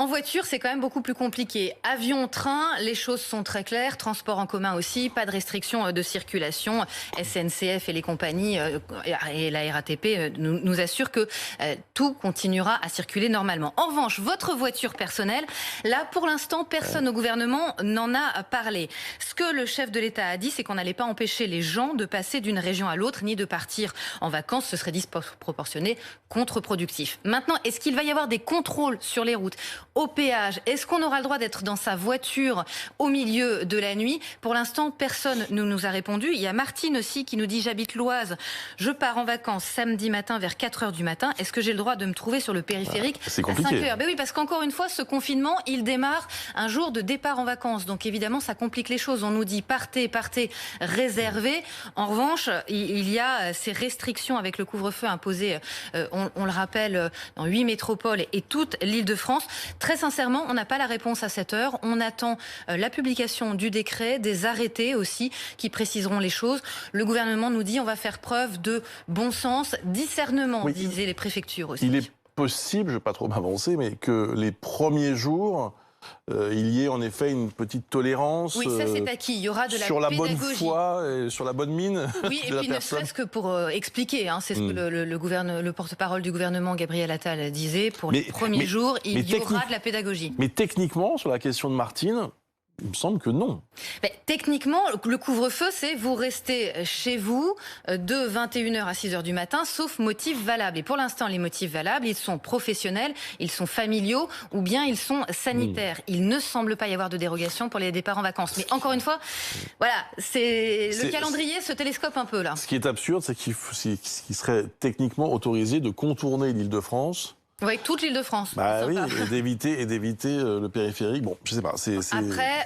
En voiture, c'est quand même beaucoup plus compliqué. Avion, train, les choses sont très claires. Transport en commun aussi, pas de restriction de circulation. SNCF et les compagnies et la RATP nous assurent que tout continuera à circuler normalement. En revanche, votre voiture personnelle, là, pour l'instant, personne au gouvernement n'en a parlé. Ce que le chef de l'État a dit, c'est qu'on n'allait pas empêcher les gens de passer d'une région à l'autre, ni de partir en vacances. Ce serait disproportionné, contre-productif. Maintenant, est-ce qu'il va y avoir des contrôles sur les routes, au péage? Est-ce qu'on aura le droit d'être dans sa voiture au milieu de la nuit? Pour l'instant, personne ne nous a répondu. Il y a Martine aussi qui nous dit: j'habite l'Oise, je pars en vacances samedi matin vers 4h du matin. Est-ce que j'ai le droit de me trouver sur le périphérique c'est à compliqué. 5h? Ben oui, parce qu'encore une fois, ce confinement, il démarre un jour de départ en vacances. Donc évidemment, ça complique les choses. On nous dit partez, réservez. En revanche, il y a ces restrictions avec le couvre-feu imposé, on le rappelle, dans 8 métropoles et toute l'Île-de-France. Très sincèrement, on n'a pas la réponse à cette heure. On attend la publication du décret, des arrêtés aussi qui préciseront les choses. Le gouvernement nous dit on va faire preuve de bon sens, discernement, disaient les préfectures aussi. Il est possible, je ne vais pas trop m'avancer, mais que les premiers jours, il y ait en effet une petite tolérance. Oui, ça c'est acquis. Il y aura de la sur la pédagogie. bonne foi et sur la bonne mine. Oui, et de puis la ne serait-ce que pour expliquer, c'est ce que le porte-parole du gouvernement, Gabriel Attal, disait. Pour les premiers jours, il y aura de la pédagogie. Mais techniquement, sur la question de Martine, il me semble que non. Mais techniquement, le couvre-feu, c'est vous restez chez vous de 21h à 6h du matin, sauf motifs valables. Et pour l'instant, les motifs valables, ils sont professionnels, ils sont familiaux ou bien ils sont sanitaires. Il ne semble pas y avoir de dérogation pour les départs en vacances. Mais encore une fois, voilà, le calendrier se télescope un peu là. Ce qui est absurde, c'est qu'il serait techniquement autorisé de contourner l'Île-de-France. Avec toute l'Île-de-France. Oui, et d'éviter le périphérique. Bon, je sais pas, c'est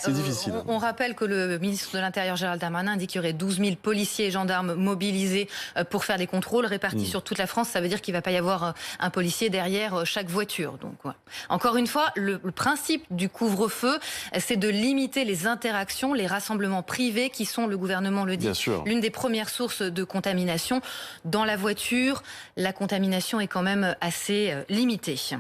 difficile. On rappelle que le ministre de l'Intérieur, Gérald Darmanin, dit qu'il y aurait 12 000 policiers et gendarmes mobilisés pour faire des contrôles répartis sur toute la France. Ça veut dire qu'il ne va pas y avoir un policier derrière chaque voiture. Donc, encore une fois, le principe du couvre-feu, c'est de limiter les interactions, les rassemblements privés qui sont, le gouvernement le dit, l'une des premières sources de contamination. Dans la voiture, la contamination est quand même assez limitée.